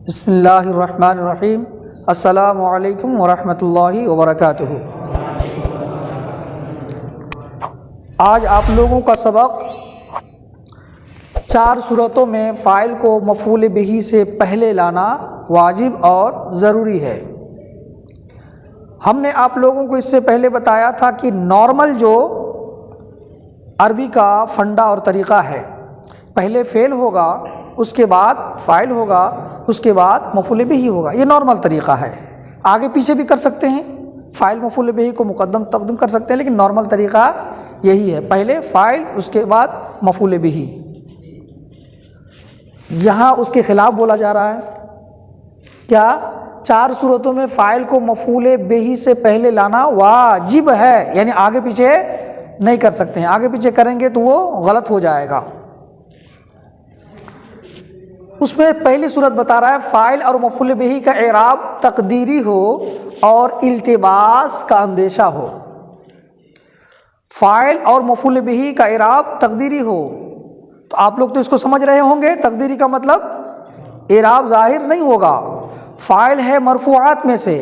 بسم اللہ الرحمن الرحیم۔ السلام علیکم ورحمۃ اللہ وبرکاتہ۔ آج آپ لوگوں کا سبق 4 صورتوں میں فاعل کو مفعول بہ سے پہلے لانا واجب اور ضروری ہے۔ ہم نے آپ لوگوں کو اس سے پہلے بتایا تھا کہ نارمل جو عربی کا فنڈا اور طریقہ ہے، پہلے فعل ہوگا، اس کے بعد فاعل ہوگا، اس کے بعد مفعول بہ ہوگا۔ یہ نارمل طریقہ ہے، آگے پیچھے بھی کر سکتے ہیں، فاعل مفعول بہ کو مقدم تقدم کر سکتے ہیں، لیکن نارمل طریقہ یہی ہے، پہلے فاعل اس کے بعد مفعول بہ۔ یہاں اس کے خلاف بولا جا رہا ہے کیا؟ 4 صورتوں میں فاعل کو مفعول بہ سے پہلے لانا واجب ہے، یعنی آگے پیچھے نہیں کر سکتے ہیں، آگے پیچھے کریں گے تو وہ غلط ہو جائے گا۔ اس میں پہلی صورت بتا رہا ہے فاعل اور مفعول بہ کا اعراب تقدیری ہو اور التباس کا اندیشہ ہو۔ فاعل اور مفعول بہ کا اعراب تقدیری ہو تو آپ لوگ تو اس کو سمجھ رہے ہوں گے، تقدیری کا مطلب اعراب ظاہر نہیں ہوگا۔ فاعل ہے مرفوعات میں سے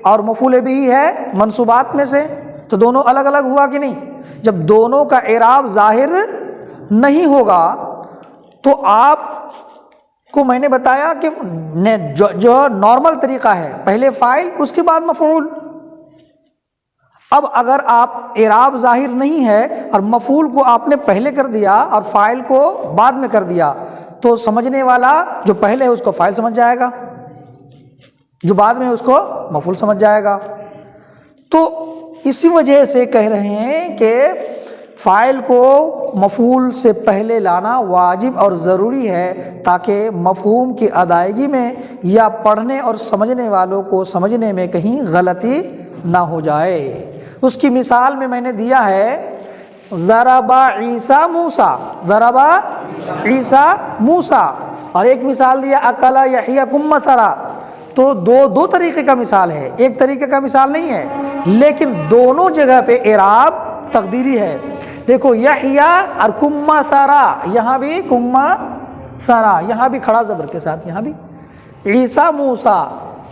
اور مفعول بہ ہے منصوبات میں سے، تو دونوں الگ الگ ہوا کہ نہیں؟ جب دونوں کا اعراب ظاہر نہیں ہوگا تو آپ کو میں نے بتایا کہ جو نارمل طریقہ ہے، پہلے فاعل اس کے بعد مفعول۔ اب اگر آپ اعراب ظاہر نہیں ہے اور مفعول کو آپ نے پہلے کر دیا اور فاعل کو بعد میں کر دیا تو سمجھنے والا جو پہلے ہے اس کو فاعل سمجھ جائے گا، جو بعد میں اس کو مفعول سمجھ جائے گا۔ تو اسی وجہ سے کہہ رہے ہیں کہ فاعل کو مفعول سے پہلے لانا واجب اور ضروری ہے تاکہ مفہوم کی ادائیگی میں یا پڑھنے اور سمجھنے والوں کو سمجھنے میں کہیں غلطی نہ ہو جائے۔ اس کی مثال میں نے دیا ہے ضرب عیسیٰ موسیٰ، ضرب عیسیٰ موسیٰ، اور ایک مثال دیا اکل یحییٰ مثلا۔ تو دو طریقے کا مثال ہے، ایک طریقے کا مثال نہیں ہے، لیکن دونوں جگہ پہ اعراب تقدیری ہے۔ دیکھو یحییٰ اور کما سارا، یہاں بھی کما سارا، یہاں بھی کھڑا زبر کے ساتھ، یہاں بھی عیسیٰ موسیٰ۔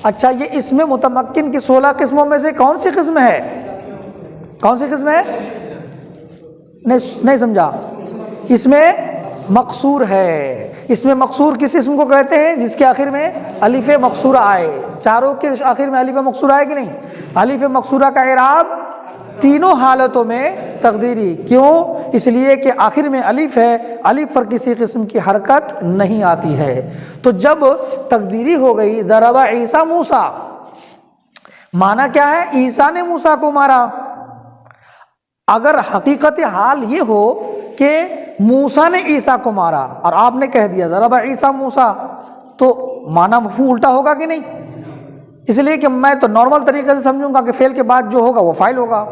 اچھا، یہ اسم متمکن کی 16 قسموں میں سے کون سی قسم ہے؟ کون سی قسم ہے؟ نہیں سمجھا؟ اس میں مقصور ہے۔ اس میں مقصور کس اسم کو کہتے ہیں؟ جس کے آخر میں الف مقصورہ آئے۔ چاروں کے آخر میں الف مقصورہ آئے کہ نہیں؟ الف مقصورہ کا اعراب تینوں حالتوں میں تقدیری، کیوں؟ اس لیے کہ آخر میں الف ہے، الف پر کسی قسم کی حرکت نہیں آتی ہے۔ تو جب تقدیری ہو گئی ضرب عیسیٰ موسیٰ، معنی کیا ہے؟ عیسیٰ نے موسیٰ کو مارا۔ اگر حقیقت حال یہ ہو کہ موسیٰ نے عیسیٰ کو مارا اور آپ نے کہہ دیا ضرب عیسیٰ موسیٰ، تو معنی مفہوم الٹا ہوگا کہ نہیں؟ اس لیے کہ میں تو نارمل طریقے سے سمجھوں گا کہ فعل کے بعد جو ہوگا وہ فاعل ہوگا۔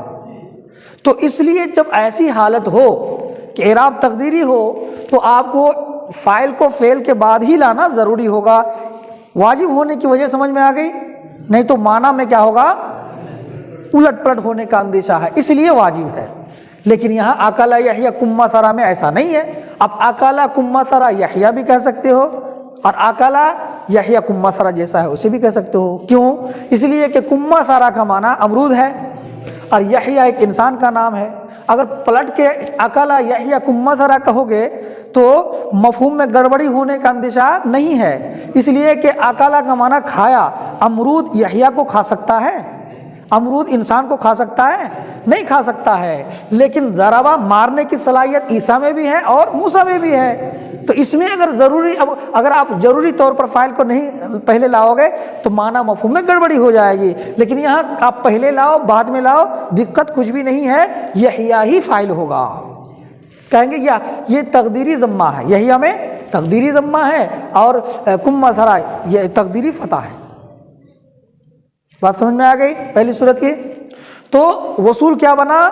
تو اس لیے جب ایسی حالت ہو کہ اعراب تقدیری ہو تو آپ کو فاعل کو فعل کے بعد ہی لانا ضروری ہوگا۔ واجب ہونے کی وجہ سمجھ میں آ گئی؟ نہیں تو معنی میں کیا ہوگا؟ الٹ پلٹ ہونے کا اندیشہ ہے، اس لیے واجب ہے۔ لیکن یہاں اکل یحییٰ کما سرا میں ایسا نہیں ہے۔ اب اکل کما سرا یحییٰ بھی کہہ سکتے ہو اور اکل یحییٰ کما سرا جیسا ہے اسے بھی کہہ سکتے ہو۔ کیوں؟ اس لیے کہ کما سرا کا معنی امرود ہے اور یحییٰ ایک انسان کا نام ہے۔ اگر پلٹ کے اکل یحییٰ کما سرا کہو گے تو مفہوم میں گڑبڑی ہونے کا اندیشہ نہیں ہے، اس لیے کہ اکل کا معنی کھایا۔ امرود یحییٰ کو کھا سکتا ہے؟ امرود انسان کو کھا سکتا ہے؟ نہیں کھا سکتا ہے، لیکن ضربہ مارنے کی صلاحیت عیسیٰ میں بھی ہے اور موسیٰ میں بھی ہے۔ تو اس میں اگر آپ ضروری طور پر فاعل کو نہیں پہلے لاؤ گے تو معنی مفہوم میں گڑبڑی ہو جائے گی، لیکن یہاں آپ پہلے لاؤ بعد میں لاؤ، دقت کچھ بھی نہیں ہے، یحییٰ ہی فاعل ہوگا۔ کہیں گے یہ تقدیری ضمہ ہے، یحییٰ میں تقدیری ضمہ ہے اور کما سرا یہ تقدیری فتح ہے۔ بات سمجھ میں آ گئی پہلی صورت کی؟ تو وصول کیا بنا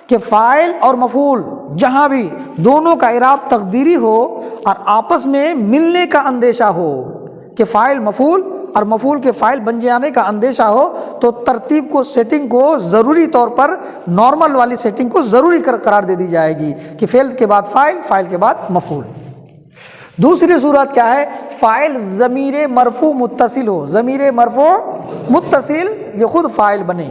کہ فاعل اور مفعول جہاں بھی دونوں کا اعراب تقدیری ہو اور آپس میں ملنے کا اندیشہ ہو، کہ فاعل مفعول اور مفعول کے فاعل بن جانے کا اندیشہ ہو، تو ترتیب کو، سیٹنگ کو ضروری طور پر نارمل والی سیٹنگ کو ضروری قرار دے دی جائے گی کہ فعل کے بعد فاعل، فاعل کے بعد مفعول۔ دوسری صورت کیا ہے؟ فاعل ضمیر مرفوع متصل ہو، ضمیر مرفوع متصل یہ خود فاعل بنے،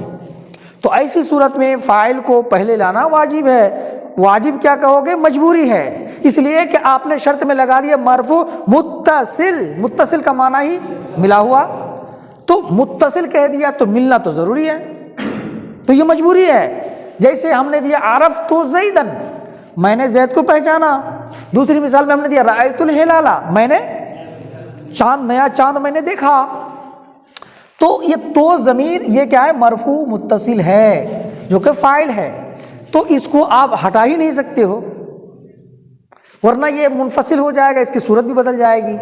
تو ایسی صورت میں فاعل کو پہلے لانا واجب ہے۔ واجب کیا کہو گے؟ مجبوری ہے، اس لیے کہ آپ نے شرط میں لگا دیا مرفوع متصل، متصل کا معنی ہی ملا ہوا، تو متصل کہہ دیا تو ملنا تو ضروری ہے، تو یہ مجبوری ہے۔ جیسے ہم نے دیا عرفت زیدن، میں نے زید کو پہچانا۔ دوسری مثال میں ہم نے دیا رأیت الہلال، میں نے چاند، نیا چاند میں نے دیکھا۔ تو یہ تو ضمیر یہ کیا ہے؟ مرفوع متصل ہے جو کہ فاعل ہے، تو اس کو آپ ہٹا ہی نہیں سکتے ہو، ورنہ یہ منفصل ہو جائے گا، اس کی صورت بھی بدل جائے گی،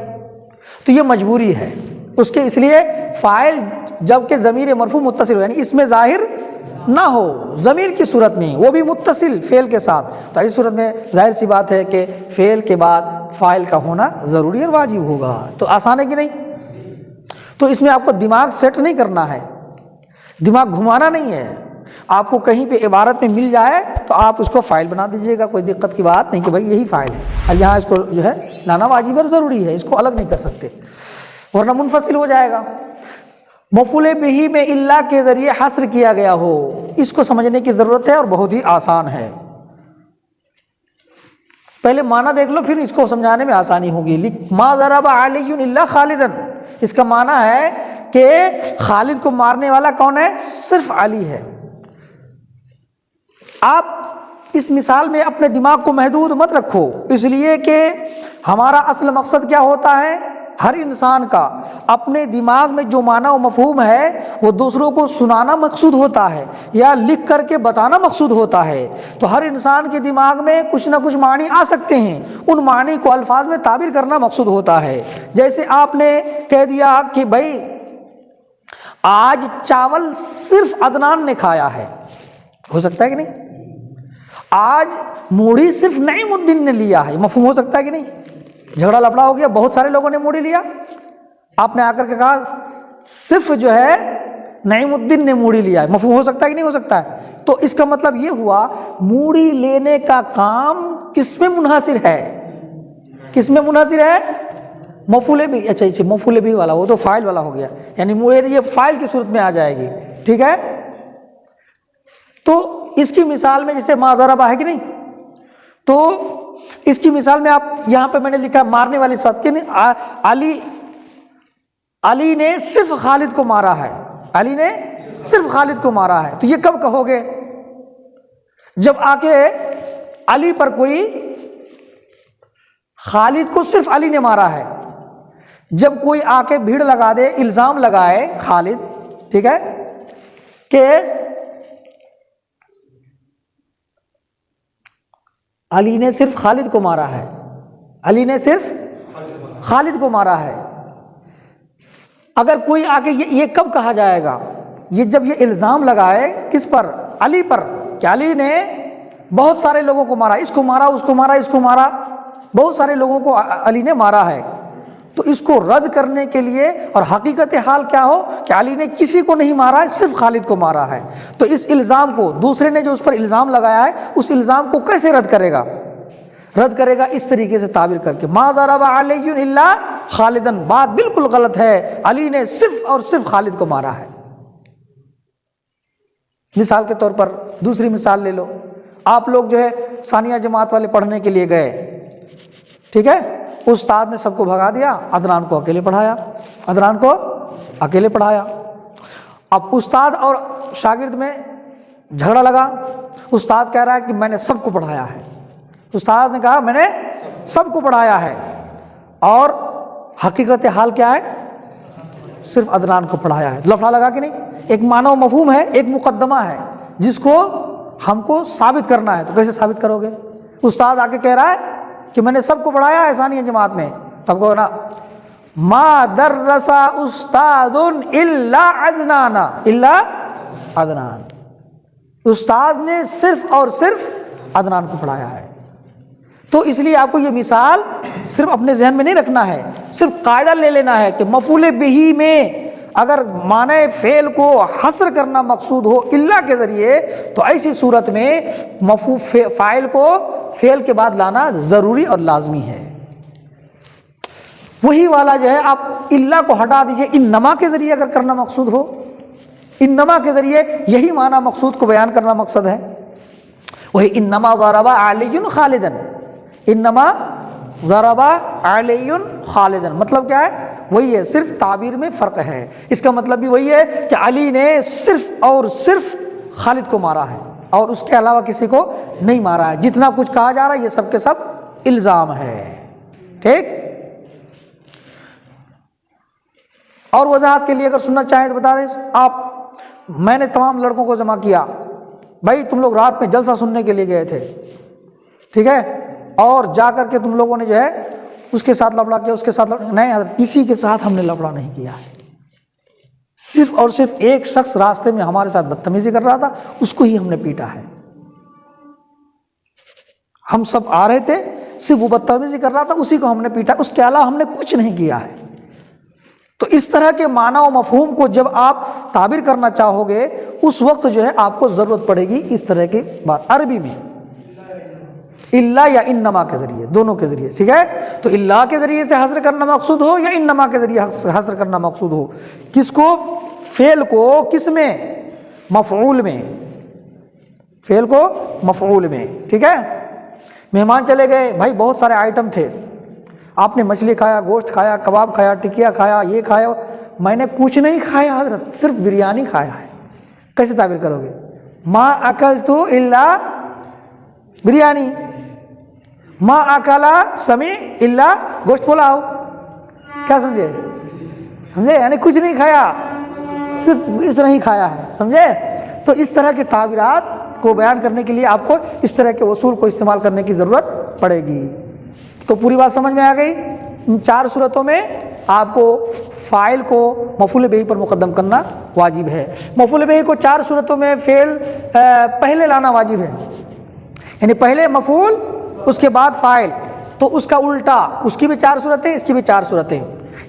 تو یہ مجبوری ہے اس کے۔ اس لیے فاعل جب کہ ضمیر مرفوع متصل ہو، یعنی اس میں ظاہر نہ ہو ضمیر کی صورت میں، وہ بھی متصل فعل کے ساتھ، تو اس صورت میں ظاہر سی بات ہے کہ فعل کے بعد فاعل کا ہونا ضروری اور واجب ہوگا۔ تو آسان ہے کہ نہیں؟ تو اس میں آپ کو دماغ سیٹ نہیں کرنا ہے، دماغ گھمانا نہیں ہے، آپ کو کہیں پہ عبارت میں مل جائے تو آپ اس کو فاعل بنا دیجئے گا، کوئی دقت کی بات نہیں کہ بھائی یہی فاعل ہے، اور یہاں اس کو جو ہے لانا واجب اور ضروری ہے، اس کو الگ نہیں کر سکتے ورنہ منفصل ہو جائے گا۔ مفعول بہ میں الا کے ذریعے حصر کیا گیا ہو، اس کو سمجھنے کی ضرورت ہے اور بہت ہی آسان ہے۔ پہلے معنی دیکھ لو، پھر اس کو سمجھانے میں آسانی ہوگی۔ ما ضرب علی الا خالدا، اس کا معنی ہے کہ خالد کو مارنے والا کون ہے؟ صرف علی ہے۔ آپ اس مثال میں اپنے دماغ کو محدود مت رکھو، اس لیے کہ ہمارا اصل مقصد کیا ہوتا ہے؟ ہر انسان کا اپنے دماغ میں جو معنی و مفہوم ہے وہ دوسروں کو سنانا مقصود ہوتا ہے یا لکھ کر کے بتانا مقصود ہوتا ہے، تو ہر انسان کے دماغ میں کچھ نہ کچھ معنی آ سکتے ہیں، ان معنی کو الفاظ میں تعبیر کرنا مقصود ہوتا ہے۔ جیسے آپ نے کہہ دیا کہ بھائی آج چاول صرف عدنان نے کھایا ہے، ہو سکتا ہے کہ نہیں؟ آج موڑی صرف نعیم الدین نے لیا ہے، مفہوم ہو سکتا ہے کہ نہیں؟ جھگڑا لفڑا ہو گیا، بہت سارے لوگوں نے موڑی لیا، آپ نے آ کر کے کہا صرف جو ہے نعیم الدین نے موڑی لیا ہے، مفہوم ہو سکتا ہے کہ نہیں ہو سکتا ہے؟ تو اس کا مطلب یہ ہوا موڑی لینے کا کام کس میں منحصر ہے؟ کس میں منحصر ہے؟ مفعول بھی، اچھا مفعول بھی والا، وہ تو فاعل والا ہو گیا، یعنی یہ فاعل کی صورت میں آ جائے گی، ٹھیک ہے؟ تو اس کی مثال میں جیسے ما ضرب ہے کہ نہیں، تو اس کی مثال میں آپ یہاں پہ میں نے لکھا مارنے والی صورت کہ علی نے صرف خالد کو مارا ہے، علی نے صرف خالد کو مارا ہے، تو یہ کب کہو گے؟ جب آ کے علی پر کوئی، خالد کو صرف علی نے مارا ہے، جب کوئی آ کے بھیڑ لگا دے، الزام لگائے خالد، ٹھیک ہے، کہ علی نے صرف خالد کو مارا ہے، علی نے صرف خالد کو مارا ہے، اگر کوئی آ کے یہ کب کہا جائے گا؟ یہ جب یہ الزام لگائے کس پر؟ علی پر، کہ علی نے بہت سارے لوگوں کو مارا، اس کو مارا، اس کو مارا، اس کو مارا، بہت سارے لوگوں کو علی نے مارا ہے، تو اس کو رد کرنے کے لیے، اور حقیقت حال کیا ہو کہ علی نے کسی کو نہیں مارا ہے، صرف خالد کو مارا ہے، تو اس الزام کو دوسرے نے جو اس پر الزام لگایا ہے اس الزام کو کیسے رد کرے گا؟ رد کرے گا اس طریقے سے تعبیر کر کے ما ضرب علی الا خالدا، بات بالکل غلط ہے، علی نے صرف اور صرف خالد کو مارا ہے۔ مثال کے طور پر دوسری مثال لے لو، آپ لوگ جو ہے ثانیہ جماعت والے پڑھنے کے لیے گئے، ٹھیک ہے، استاد نے سب کو بھگا دیا، عدنان کو اکیلے پڑھایا، عدنان کو اکیلے پڑھایا۔ اب استاد اور شاگرد میں جھگڑا لگا، استاد کہہ رہا ہے کہ میں نے سب کو پڑھایا ہے، استاد نے کہا میں نے سب کو پڑھایا ہے، اور حقیقت حال کیا ہے؟ صرف عدنان کو پڑھایا ہے۔ لفظ لگا کہ نہیں؟ ایک معنی و مفہوم ہے، ایک مقدمہ ہے جس کو ہم کو ثابت کرنا ہے، تو کیسے ثابت کرو گے؟ استاد آ کے کہہ رہا ہے کہ میں نے سب کو پڑھایا ہے ثانیہ جماعت میں، تب کہو نا ما درس استاد الا عدنان، الا عدنان، استاد نے صرف اور صرف عدنان کو پڑھایا ہے۔ تو اس لیے آپ کو یہ مثال صرف اپنے ذہن میں نہیں رکھنا ہے، صرف قاعدہ لے لینا ہے کہ مفعول بہ میں اگر معنی فعل کو حصر کرنا مقصود ہو الا کے ذریعے، تو ایسی صورت میں فاعل کو فعل کے بعد لانا ضروری اور لازمی ہے۔ وہی والا جو ہے آپ اللہ کو ہٹا دیجئے، انما کے ذریعے اگر کرنا مقصود ہو، انما کے ذریعے یہی معنی مقصود کو بیان کرنا مقصد ہے، وہی انما ضرب علی خالدا، انما ضرب علی خالدا مطلب کیا ہے؟ وہی ہے، صرف تعبیر میں فرق ہے۔ اس کا مطلب بھی وہی ہے کہ علی نے صرف اور صرف خالد کو مارا ہے اور اس کے علاوہ کسی کو نہیں مارا ہے۔ جتنا کچھ کہا جا رہا ہے یہ سب کے سب الزام ہے، ٹھیک؟ اور وضاحت کے لیے اگر سننا چاہیں تو بتا دیں آپ، میں نے تمام لڑکوں کو جمع کیا، بھائی تم لوگ رات میں جلسہ سننے کے لیے گئے تھے، ٹھیک ہے، اور جا کر کے تم لوگوں نے جو ہے اس کے ساتھ لفڑا کیا، اس کے ساتھ نہیں حضرت، کسی کے ساتھ ہم نے لفڑا نہیں کیا ہے، صرف اور صرف ایک شخص راستے میں ہمارے ساتھ بدتمیزی کر رہا تھا، اس کو ہی ہم نے پیٹا ہے، ہم سب آ رہے تھے، صرف وہ بدتمیزی کر رہا تھا، اسی کو ہم نے پیٹا، اس کے علاوہ ہم نے کچھ نہیں کیا ہے۔ تو اس طرح کے معنی و مفہوم کو جب آپ تعبیر کرنا چاہو گے اس وقت جو ہے آپ کو ضرورت پڑے گی اس طرح کی بات عربی میں، اللہ یا انما کے ذریعے، دونوں کے ذریعے، ٹھیک ہے؟ تو اللہ کے ذریعے سے حصر کرنا مقصود ہو یا انما کے ذریعے حصر کرنا مقصود ہو، کس کو؟ فعل کو، کس میں؟ مفعول میں، فعل کو مفعول میں، ٹھیک ہے؟ مہمان چلے گئے، بھائی بہت سارے آئٹم تھے، آپ نے مچھلی کھایا، گوشت کھایا، کباب کھایا، ٹکیا کھایا، یہ کھایا، میں نے کچھ نہیں کھایا حضرت، صرف بریانی کھایا ہے، کیسے تعبیر کرو گے؟ ما اکلت الا بریانی، ما اکلا سمی الا گوشت پلاؤ، کیا سمجھے؟ سمجھے؟ یعنی کچھ نہیں کھایا، صرف اس طرح ہی کھایا ہے، سمجھے؟ تو اس طرح کے تعبیرات کو بیان کرنے کے لیے آپ کو اس طرح کے اصول کو استعمال کرنے کی ضرورت پڑے گی۔ تو پوری بات سمجھ میں آ گئی؟ ان چار صورتوں میں آپ کو فاعل کو مفعول بہ پر مقدم کرنا واجب ہے۔ مفعول بہ کو چار صورتوں میں فعل پہلے لانا واجب ہے، یعنی پہلے مفعول اس کے بعد فاعل، تو اس کا الٹا، اس کی بھی چار صورتیں، اس کی بھی چار صورتیں۔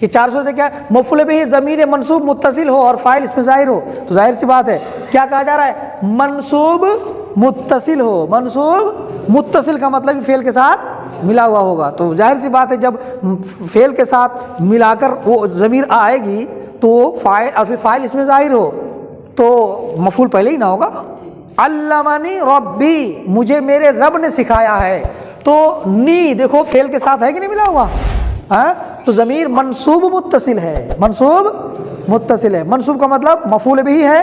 یہ چار صورتیں کیا؟ مفعول بہ ضمیر منصوب متصل ہو اور فاعل اس میں ظاہر ہو، تو ظاہر سی بات ہے کیا کہا جا رہا ہے؟ منصوب متصل ہو، منصوب متصل کا مطلب فعل کے ساتھ ملا ہوا ہوگا، تو ظاہر سی بات ہے جب فعل کے ساتھ ملا کر وہ ضمیر آئے گی تو فاعل، اور پھر فاعل اس میں ظاہر ہو تو مفعول پہلے ہی نہ ہوگا۔ علمنی ربی، مجھے میرے رب نے سکھایا ہے، تو نی دیکھو فعل کے ساتھ ہے کہ نہیں ملا ہوا؟ ہاں، تو ضمیر منصوب متصل ہے، منصوب متصل ہے، منصوب کا مطلب مفعول بھی ہے